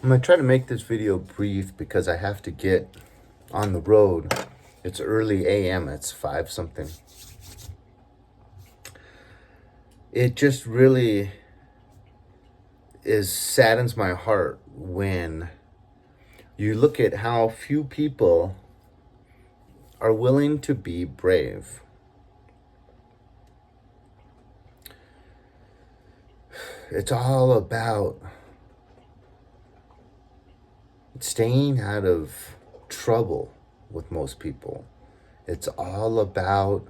I'm going to try to make this video brief because I have to get on the road. It's early AM, it's 5 something. It just really saddens my heart when you look at how few people are willing to be brave. It's all about staying out of trouble with most people. It's all about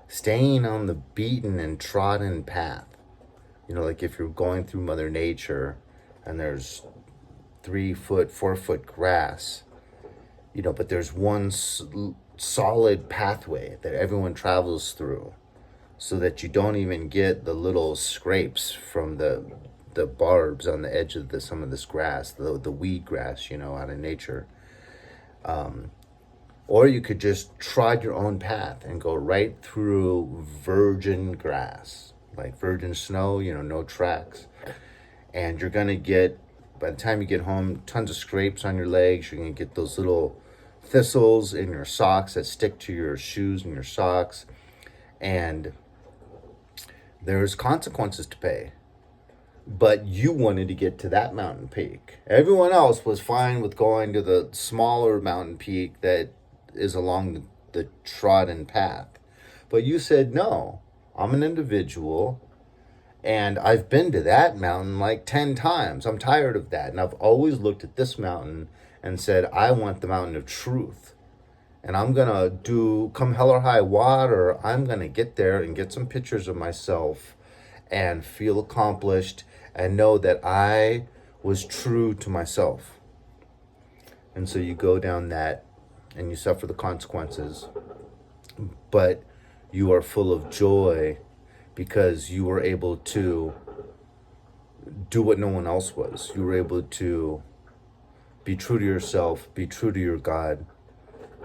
staying on the beaten and trodden path. You know, like if you're going through Mother Nature and there's 3 foot, 4 foot grass, you know, but there's one solid pathway that everyone travels through so that you don't even get the little scrapes from the barbs on the edge of some of this grass, the weed grass, you know, out of nature. Or you could just trod your own path and go right through virgin grass, like virgin snow, you know, no tracks. And you're going to get, by the time you get home, tons of scrapes on your legs. You're going to get those little thistles in your socks that stick to your shoes and your socks. And there's consequences to pay. But you wanted to get to that mountain peak. Everyone else was fine with going to the smaller mountain peak that is along the trodden path. But you said, no, I'm an individual and I've been to that mountain like 10 times. I'm tired of that. And I've always looked at this mountain and said, I want the mountain of truth. And I'm going to do, come hell or high water, I'm going to get there and get some pictures of myself and feel accomplished and know that I was true to myself. And so you go down that and you suffer the consequences, but you are full of joy because you were able to do what no one else was. You were able to be true to yourself, be true to your God,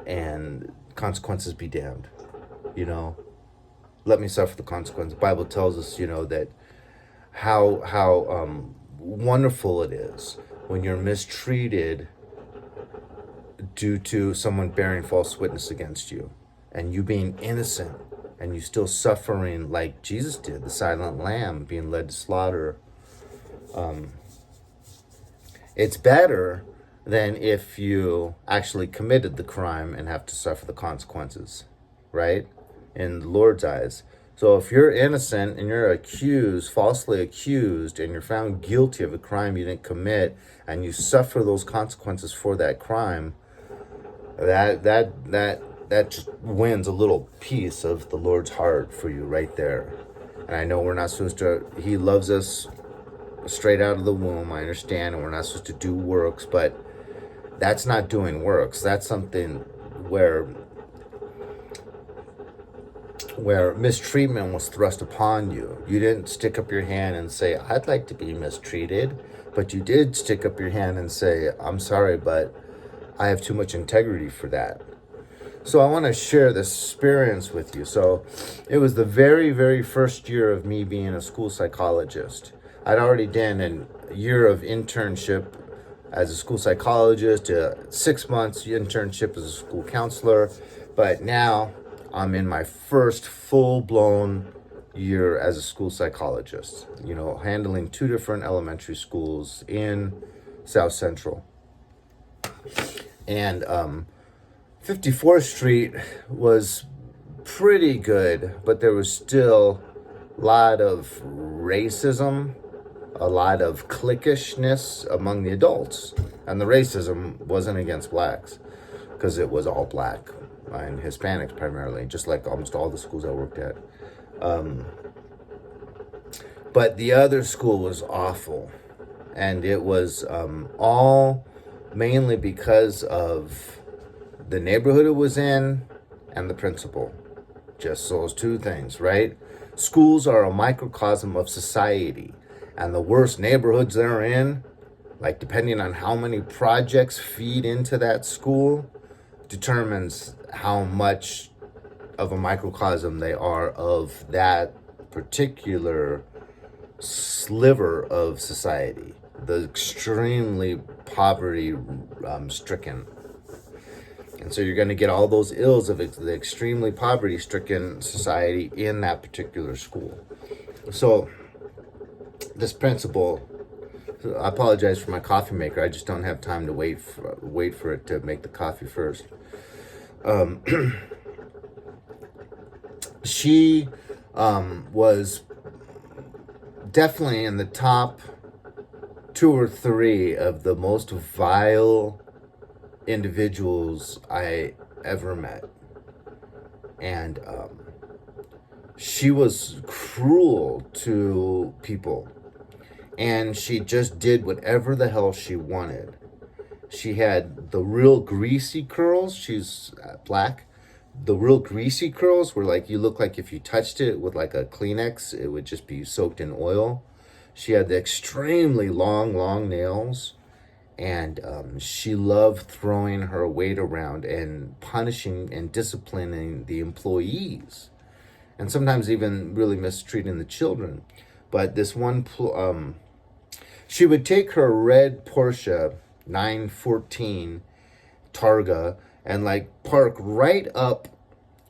and consequences be damned. You know, let me suffer the consequences. The Bible tells us, you know, that how wonderful it is when you're mistreated due to someone bearing false witness against you and you being innocent and you still suffering like Jesus did, the silent lamb being led to slaughter. It's better than if you actually committed the crime and have to suffer the consequences, right? In the Lord's eyes. So if you're innocent and you're accused, falsely accused, and you're found guilty of a crime you didn't commit, and you suffer those consequences for that crime, that just wins a little piece of the Lord's heart for you right there. And I know we're not supposed to, He loves us straight out of the womb, I understand, and we're not supposed to do works, but that's not doing works. That's something where mistreatment was thrust upon you. You didn't stick up your hand and say, I'd like to be mistreated, but you did stick up your hand and say, I'm sorry, but I have too much integrity for that. So I want to share this experience with you. So it was the very, very first year of me being a school psychologist. I'd already done a year of internship as a school psychologist, a 6 months internship as a school counselor, but now I'm in my first full-blown year as a school psychologist, you know, handling 2 different elementary schools in South Central. And 54th Street was pretty good, but there was still a lot of racism, a lot of cliquishness among the adults. And the racism wasn't against blacks, because it was all black and Hispanics primarily, just like almost all the schools I worked at. But the other school was awful. And it was all mainly because of the neighborhood it was in and the principal. Just those 2 things, right? Schools are a microcosm of society. And the worse neighborhoods they're in, like depending on how many projects feed into that school, determines how much of a microcosm they are of that particular sliver of society, the extremely poverty stricken. And so you're going to get all those ills of the extremely poverty stricken society in that particular school. So this principal, I apologize for my coffee maker. I just don't have time to wait for it to make the coffee first. She was definitely in the top 2 or 3 of the most vile individuals I ever met. And she was cruel to people. And she just did whatever the hell she wanted. She had the real greasy curls. She's black. The real greasy curls were like, you look like if you touched it with like a Kleenex, it would just be soaked in oil. She had the extremely long nails. And she loved throwing her weight around and punishing and disciplining the employees. And sometimes even really mistreating the children. But this one, she would take her red Porsche 914 Targa and like park right up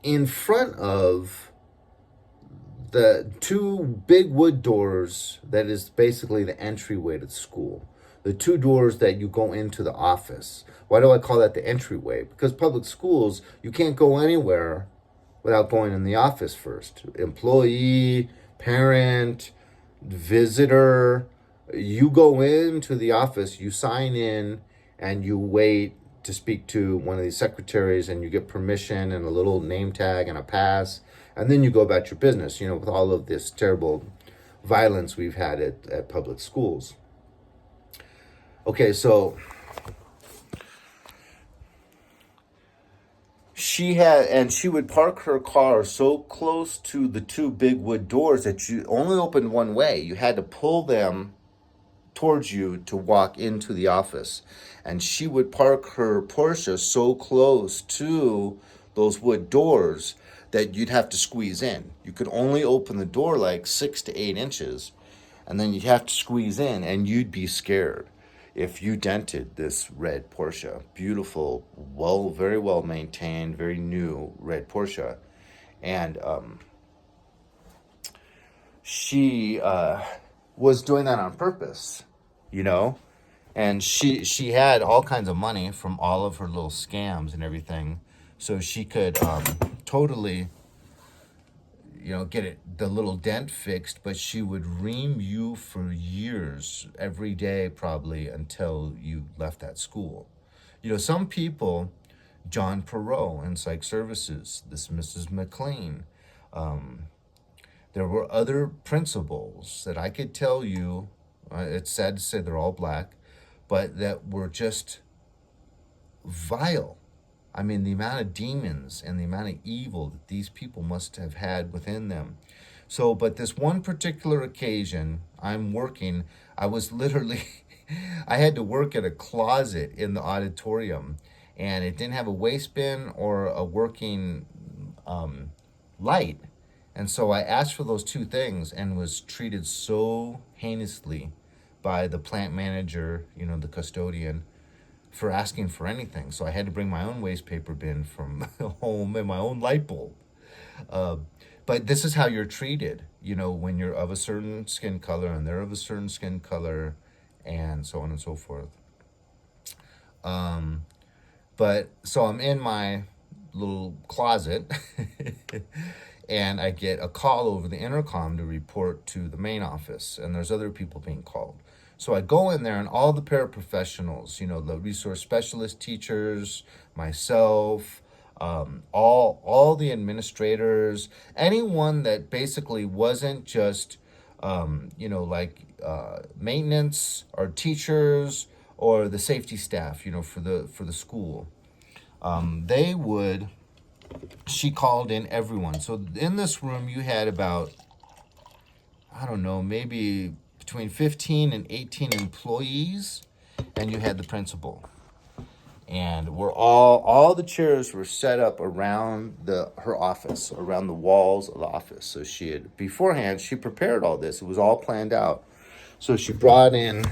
in front of the 2 big wood doors that is basically the entryway to the school. The 2 doors that you go into the office. Why do I call that the entryway? Because public schools, you can't go anywhere without going in the office first. Employee, parent, visitor, you go into the office, you sign in, and you wait to speak to one of these secretaries, and you get permission and a little name tag and a pass, and then you go about your business, with all of this terrible violence we've had at public schools. Okay, so she would park her car so close to the 2 big wood doors that you only opened one way. You had to pull them towards you to walk into the office. And she would park her Porsche so close to those wood doors that you'd have to squeeze in. You could only open the door like 6 to 8 inches, and then you'd have to squeeze in, and you'd be scared if you dented this red Porsche. Beautiful, very well maintained, very new red Porsche. And she was doing that on purpose, and she had all kinds of money from all of her little scams and everything, so she could totally get the little dent fixed, but she would ream you for years, every day probably, until you left that school. Some people, John Perot in Psych Services, this Mrs. McLean, there were other principals that I could tell you, it's sad to say they're all black, but that were just vile. I mean, the amount of demons and the amount of evil that these people must have had within them. So, but this one particular occasion, I'm working, I was literally, I had to work at a closet in the auditorium, and it didn't have a waste bin or a working light. And so I asked for those 2 things and was treated so heinously by the plant manager, the custodian, for asking for anything. So I had to bring my own waste paper bin from home and my own light bulb. But this is how you're treated, when you're of a certain skin color and they're of a certain skin color, and so on and so forth. But so I'm in my little closet and I get a call over the intercom to report to the main office, and there's other people being called. So I go in there, and all the paraprofessionals, the resource specialist teachers, myself, all the administrators, anyone that basically wasn't just, maintenance or teachers or the safety staff, for the school. She called in everyone. So in this room, you had about, I don't know, maybe between 15 and 18 employees, and you had the principal. and we're all the chairs were set up around her office, around the walls of the office. So she had beforehand, she prepared all this. It was all planned out. So she brought in,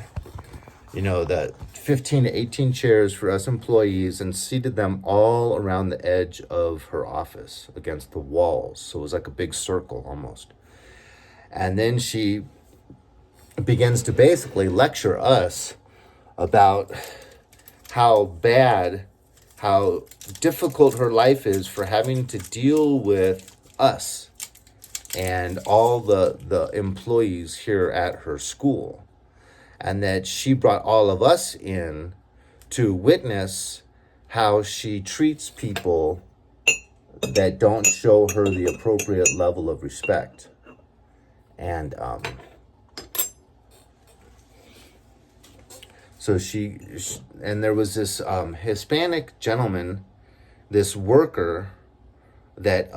the 15 to 18 chairs for us employees and seated them all around the edge of her office against the walls. So it was like a big circle almost. And then she begins to basically lecture us about how difficult her life is for having to deal with us and all the employees here at her school. And that she brought all of us in to witness how she treats people that don't show her the appropriate level of respect. And so and there was this Hispanic gentleman, this worker that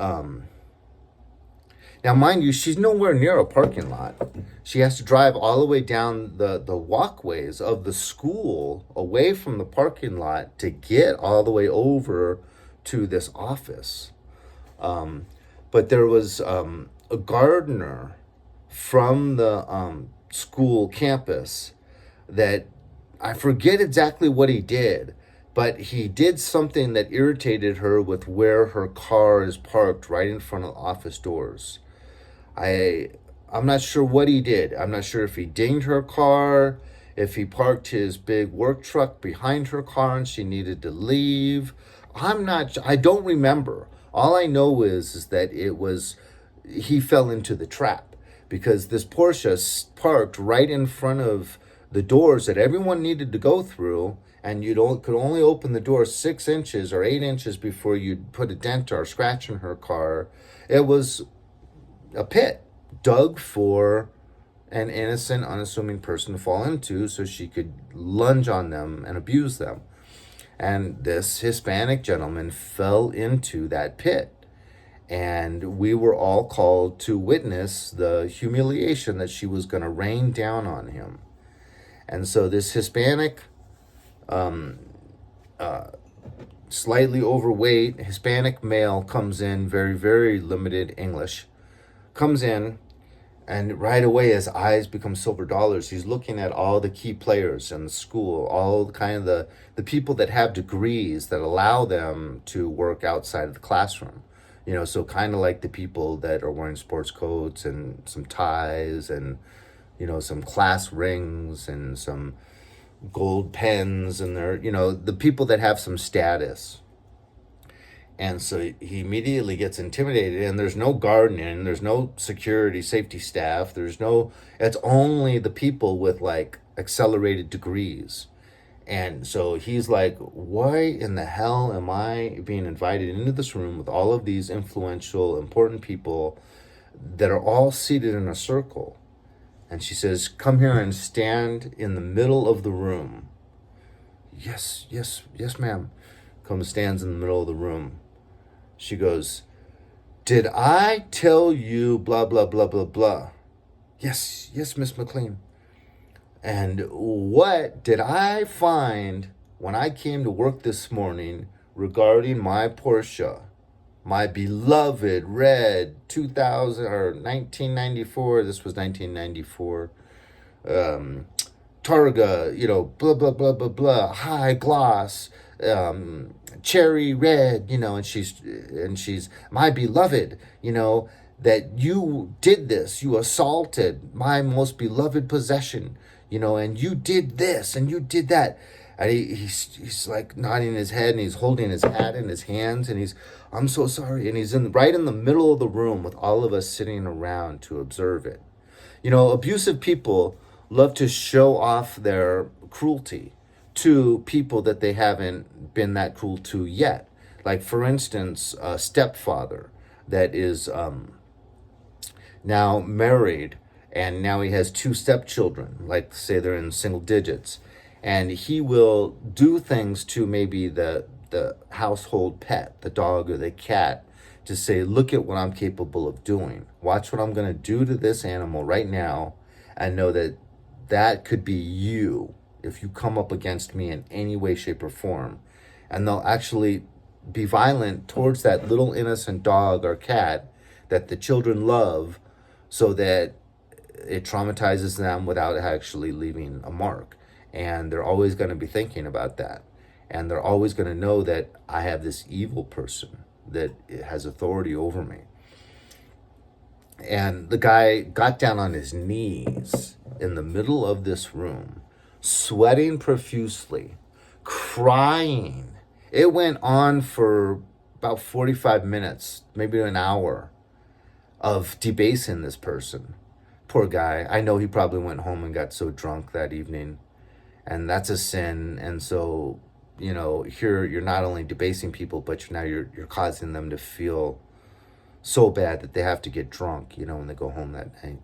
now, mind you, she's nowhere near a parking lot. She has to drive all the way down the walkways of the school away from the parking lot to get all the way over to this office. But there was a gardener from the school campus that I forget exactly what he did, but he did something that irritated her with where her car is parked right in front of office doors. I'm not sure what he did. I'm not sure if he dinged her car, if he parked his big work truck behind her car and she needed to leave. I don't remember. All I know is that he fell into the trap because this Porsche parked right in front of the doors that everyone needed to go through, and could only open the door 6 inches or 8 inches before you'd put a dent or scratch in her car. It was a pit dug for an innocent, unassuming person to fall into so she could lunge on them and abuse them. And this Hispanic gentleman fell into that pit. And we were all called to witness the humiliation that she was going to rain down on him. And so this Hispanic, slightly overweight Hispanic male comes in, very, very limited English, comes in, and right away his eyes become silver dollars. He's looking at all the key players in the school, all kind of the people that have degrees that allow them to work outside of the classroom. So kind of like the people that are wearing sports coats and some ties and, some class rings and some gold pens, and they're, the people that have some status. And so he immediately gets intimidated, and there's no gardening, there's no security, safety staff, it's only the people with like accelerated degrees. And so he's like, why in the hell am I being invited into this room with all of these influential, important people that are all seated in a circle? And she says, come here and stand in the middle of the room. Yes, ma'am. Stands in the middle of the room. She goes, did I tell you blah, blah, blah, blah, blah? Yes, Miss McLean. And what did I find when I came to work this morning regarding my Porsche? My beloved red 2000 or 1994, this was 1994, Targa, blah, blah, blah, blah, blah, high gloss, cherry red, and she's my beloved, that you did this, you assaulted my most beloved possession, and you did this and you did that. And he's like nodding his head, and he's holding his hat in his hands, and I'm so sorry. And he's right in the middle of the room with all of us sitting around to observe it. Abusive people love to show off their cruelty to people that they haven't been that cruel to yet. Like, for instance, a stepfather that is now married, and now he has 2 stepchildren, like say they're in single digits. And he will do things to maybe the household pet, the dog or the cat, to say, look at what I'm capable of doing. Watch what I'm going to do to this animal right now, and know that could be you if you come up against me in any way, shape, or form. and they'll actually be violent towards that little innocent dog or cat that the children love, so that it traumatizes them without actually leaving a mark. And they're always going to be thinking about that. And they're always going to know that I have this evil person that has authority over me. And the guy got down on his knees in the middle of this room, sweating profusely, crying. It went on for about 45 minutes, maybe an hour, of debasing this person. Poor guy. I know he probably went home and got so drunk that evening, and that's a sin. And so, here you're not only debasing people, but you're causing them to feel so bad that they have to get drunk, when they go home that night.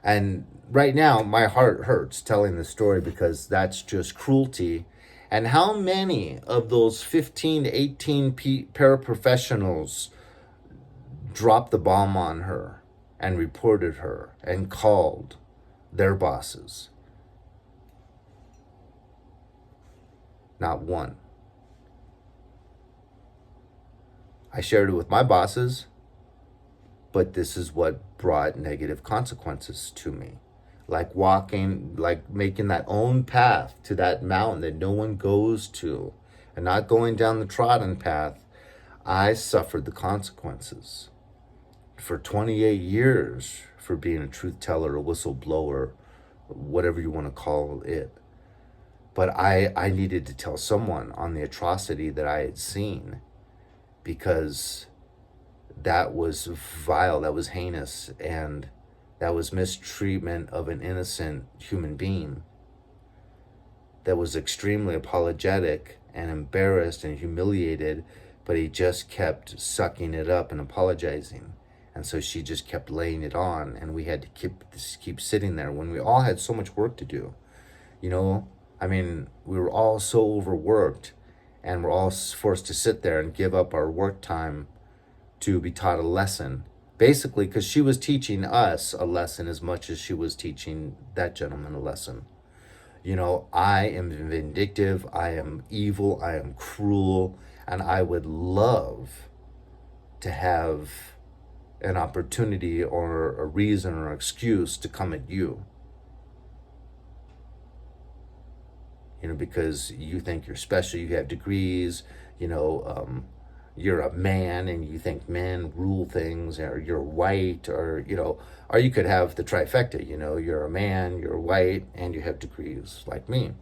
And right now, my heart hurts telling this story, because that's just cruelty. And how many of those 15 to 18 paraprofessionals dropped the bomb on her and reported her and called their bosses? Not one. I shared it with my bosses, but this is what brought negative consequences to me. Like making that own path to that mountain that no one goes to, and not going down the trodden path. I suffered the consequences for 28 years for being a truth teller, a whistleblower, whatever you want to call it. But I needed to tell someone on the atrocity that I had seen, because that was vile, that was heinous, and that was mistreatment of an innocent human being that was extremely apologetic and embarrassed and humiliated, but he just kept sucking it up and apologizing. And so she just kept laying it on, and we had to keep sitting there when we all had so much work to do. We were all so overworked, and we're all forced to sit there and give up our work time to be taught a lesson. Basically, because she was teaching us a lesson as much as she was teaching that gentleman a lesson. I am vindictive, I am evil, I am cruel, and I would love to have an opportunity or a reason or excuse to come at you. Because you think you're special, you have degrees, you're a man and you think men rule things, or you're white, or you could have the trifecta, you're a man, you're white, and you have degrees like me.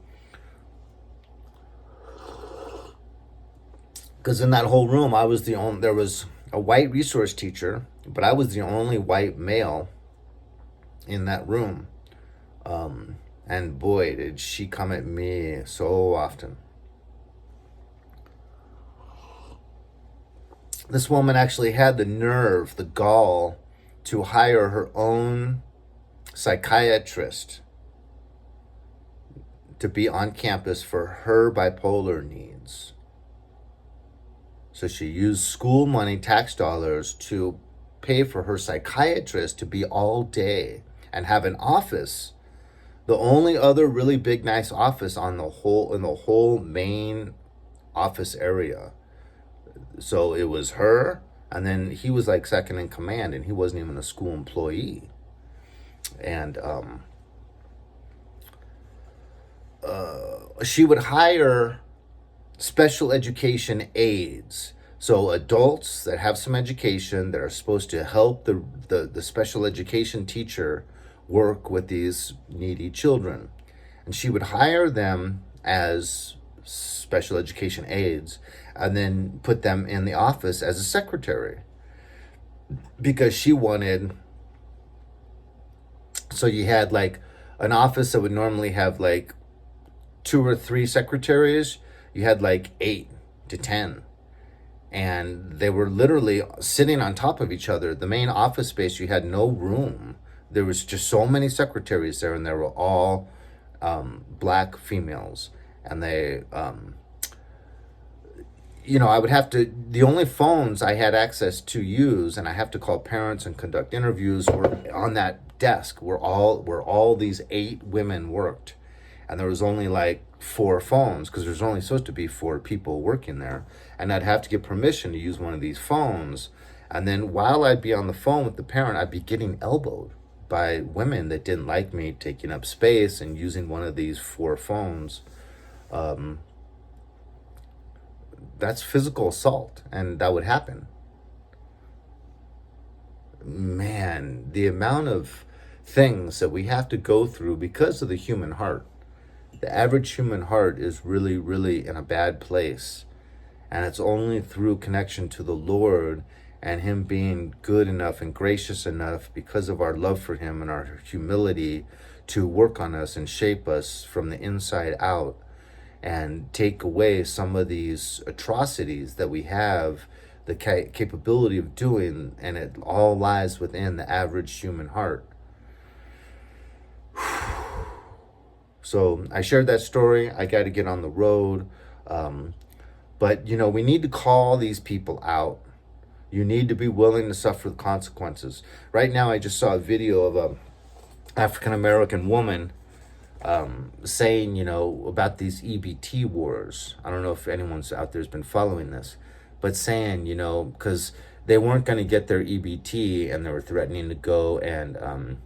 Because in that whole room, there was a white resource teacher, but I was the only white male in that room. And boy, did she come at me so often. This woman actually had the nerve, the gall, to hire her own psychiatrist to be on campus for her bipolar needs. So she used school money, tax dollars, to pay for her psychiatrist to be all day and have an office. The only other really big, nice office in the whole main office area. So it was her, and then he was like second in command, and he wasn't even a school employee. And she would hire special education aides. So adults that have some education that are supposed to help the special education teacher work with these needy children. And she would hire them as special education aides and then put them in the office as a secretary, because she wanted, so you had like an office that would normally have like 2 or 3 secretaries, you had like 8 to 10, and they were literally sitting on top of each other. The main office space, you had no room. There was just so many secretaries there, and they were all black females. And they, I would have to, the only phones I had access to use, and I have to call parents and conduct interviews, were on that desk where all these 8 women worked. and there was only like 4 phones, because there's only supposed to be 4 people working there, and I'd have to get permission to use one of these phones. And then while I'd be on the phone with the parent, I'd be getting elbowed by women that didn't like me taking up space and using one of these 4 phones. That's physical assault, and that would happen. Man, the amount of things that we have to go through because of the human heart. The average human heart is really, really in a bad place. And it's only through connection to the Lord and Him being good enough and gracious enough, because of our love for Him and our humility, to work on us and shape us from the inside out and take away some of these atrocities that we have the capability of doing, and it all lies within the average human heart. So I shared that story. I got to get on the road. But, we need to call these people out. You need to be willing to suffer the consequences. Right now, I just saw a video of a African-American woman saying, about these EBT wars. I don't know if anyone's out there has been following this, but saying, because they weren't going to get their EBT, and they were threatening to go and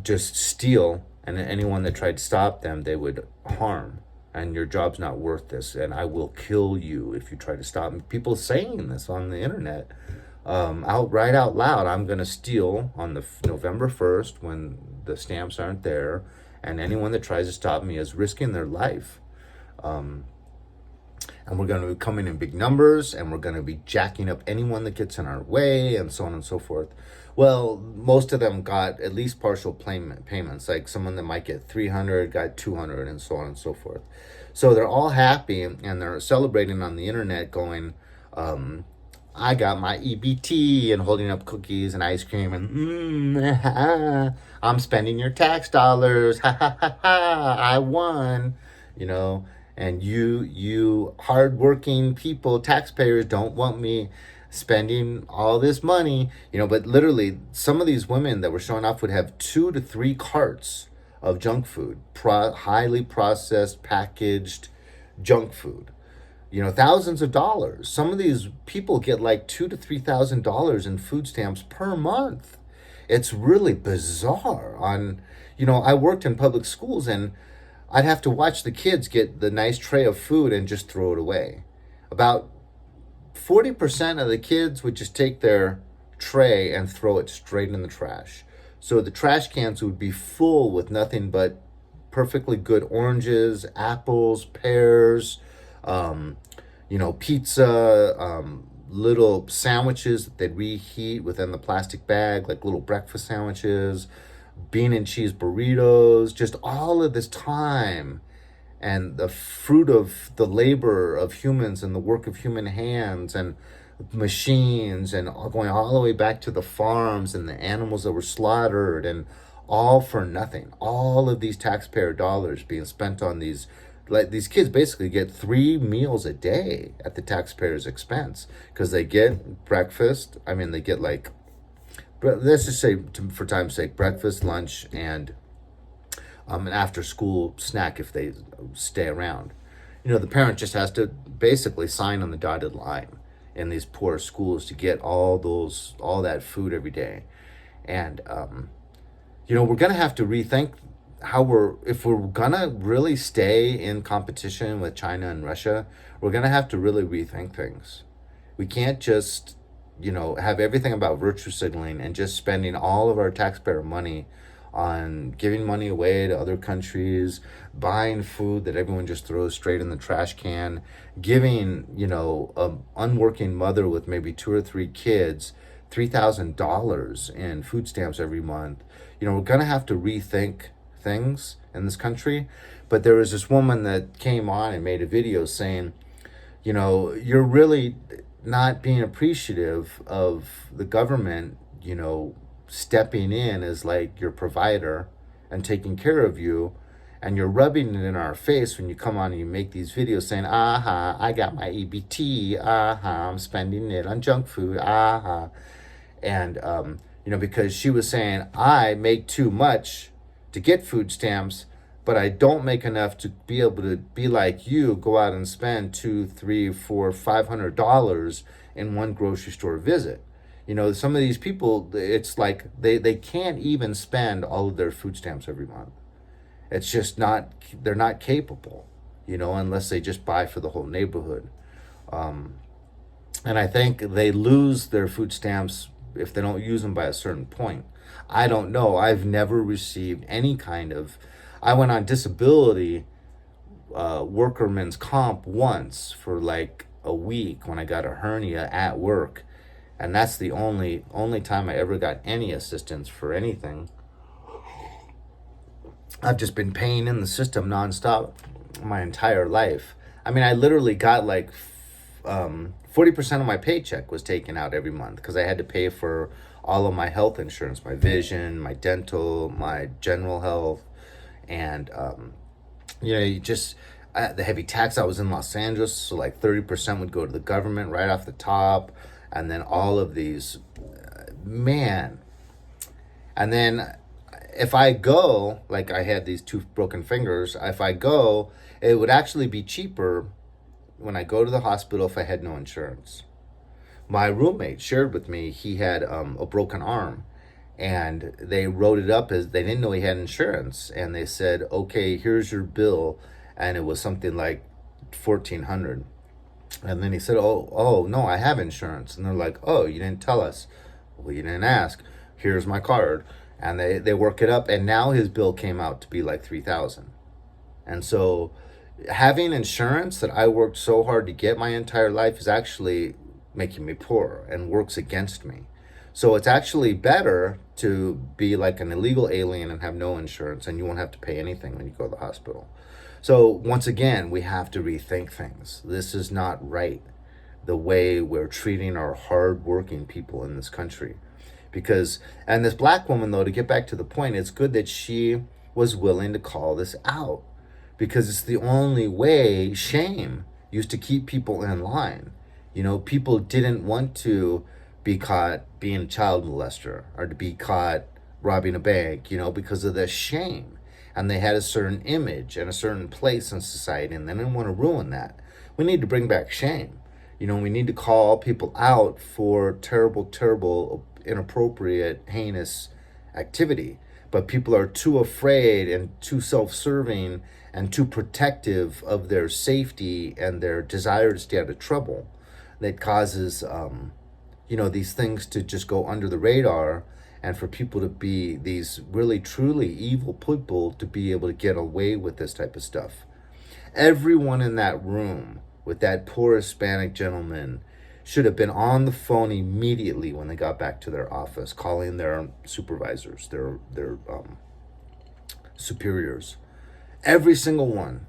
just steal, and anyone that tried to stop them, they would harm. And your job's not worth this, and I will kill you if you try to stop me. People saying this on the internet, right out loud. I'm going to steal on the November 1st when the stamps aren't there, and anyone that tries to stop me is risking their life. And we're going to be coming in big numbers, and we're going to be jacking up anyone that gets in our way, and so on and so forth. Well, most of them got at least partial payments, like someone that might get 300 got 200, and so on and so forth. So they're all happy, and they're celebrating on the internet going, I got my EBT, and holding up cookies and ice cream, and I'm spending your tax dollars, ha ha ha ha, I won, and you hardworking people, taxpayers, don't want me spending all this money, but literally some of these women that were showing off would have 2 to 3 carts of junk food, highly processed, packaged junk food, thousands of dollars. Some of these people get like $2,000 to $3,000 in food stamps per month. It's really bizarre. I worked in public schools, and I'd have to watch the kids get the nice tray of food and just throw it away. About 40% of the kids would just take their tray and throw it straight in the trash. So the trash cans would be full with nothing but perfectly good oranges, apples, pears, pizza, little sandwiches that they'd reheat within the plastic bag, like little breakfast sandwiches, bean and cheese burritos, just all of this time and the fruit of the labor of humans and the work of human hands and machines, and going all the way back to the farms and the animals that were slaughtered, and all for nothing. All of these taxpayer dollars being spent on these kids basically get 3 meals a day at the taxpayer's expense, because they get breakfast. They get let's just say, for time's sake, breakfast, lunch, and an after school snack if they stay around. The parent just has to basically sign on the dotted line in these poor schools to get all that food every day. And we're gonna have to rethink if we're gonna really stay in competition with China and Russia, we're gonna have to really rethink things. We can't just have everything about virtue signaling and just spending all of our taxpayer money on giving money away to other countries, buying food that everyone just throws straight in the trash can, giving, an unworking mother with maybe 2 or 3 kids $3,000 in food stamps every month. We're going to have to rethink things in this country. But there was this woman that came on and made a video saying, you're really not being appreciative of the government, stepping in as like your provider and taking care of you, and you're rubbing it in our face when you come on and you make these videos saying, I got my EBT, I'm spending it on junk food, and because she was saying, I make too much to get food stamps, but I don't make enough to be able to be like you, go out and spend $2, $3, $4, $500 in one grocery store visit. You know, some of these people, it's like they can't even spend all of their food stamps every month. It's just not, they're not capable, you know, unless they just buy for the whole neighborhood. And I think they lose their food stamps if they don't use them by a certain point. I don't know. I've never received any kind of, I went on disability, workerman's comp once for like a week when I got a hernia at work. And that's the only time I ever got any assistance for anything. I've just been paying in the system nonstop my entire life. I mean, I literally got like 40% of my paycheck was taken out every month because I had to pay for all of my health insurance, my vision, my dental, my general health, and you know, you just the heavy tax. I was in Los Angeles, so like 30% would go to the government right off the top, and then all of these, man, and then if I go, like I had these two broken fingers, if I go, it would actually be cheaper when I go to the hospital if I had no insurance. My roommate shared with me he had a broken arm, and they wrote it up as they didn't know he had insurance, and they said, okay, here's your bill, and it was something like 1,400. And then he said, oh no, I have insurance. And they're like, oh, you didn't tell us. Well, you didn't ask. Here's my card. And they work it up, and now his bill came out to be like 3,000. And so having insurance that I worked so hard to get my entire life is actually making me poor and works against me. So it's actually better to be like an illegal alien and have no insurance, and you won't have to pay anything when you go to the hospital. So once again, we have to rethink things. This is not right, the way we're treating our hardworking people in this country. Because, and this black woman, though, to get back to the point, it's good that she was willing to call this out, because it's the only way. Shame used to keep people in line. You know, people didn't want to be caught being a child molester or to be caught robbing a bank, you know, because of the shame. And they had a certain image and a certain place in society, and they didn't want to ruin that. We need to bring back shame. You know, we need to call people out for terrible, inappropriate, heinous activity. But people are too afraid and too self-serving and too protective of their safety and their desire to stay out of trouble that causes, you know, these things to just go under the radar, and for people to be these really, truly evil people to be able to get away with this type of stuff. Everyone in that room with that poor Hispanic gentleman should have been on the phone immediately when they got back to their office, calling their supervisors, their superiors. Every single one.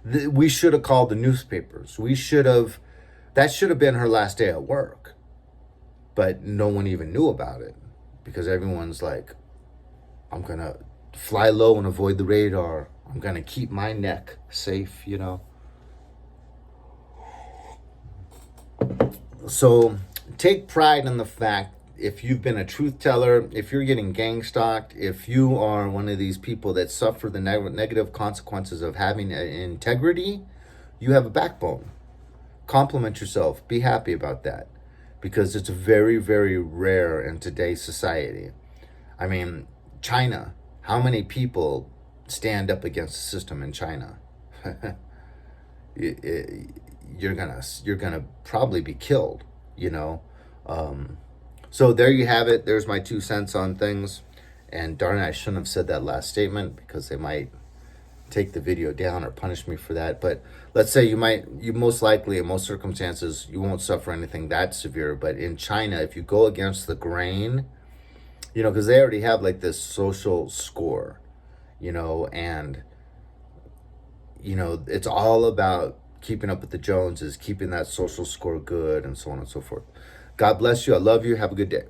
We should have called the newspapers. That should have been her last day at work. But no one even knew about it, because everyone's like, I'm going to fly low and avoid the radar. I'm going to keep my neck safe, you know. So take pride in the fact, if you've been a truth teller, if you're getting gang stalked, if you are one of these people that suffer the negative consequences of having integrity, you have a backbone. Compliment yourself. Be happy about that, because it's very, very rare in today's society. I mean, China, how many people stand up against the system in China? You're gonna probably be killed, you know. So there you have it. There's my 2 cents on things. And darn it, I shouldn't have said that last statement, because they might take the video down or punish me for that. But let's say you most likely, in most circumstances, you won't suffer anything that severe. But in China, if you go against the grain, you know, because they already have like this social score, you know, and, you know, it's all about keeping up with the Joneses, keeping that social score good, and so on and so forth. God bless you. I love you. Have a good day.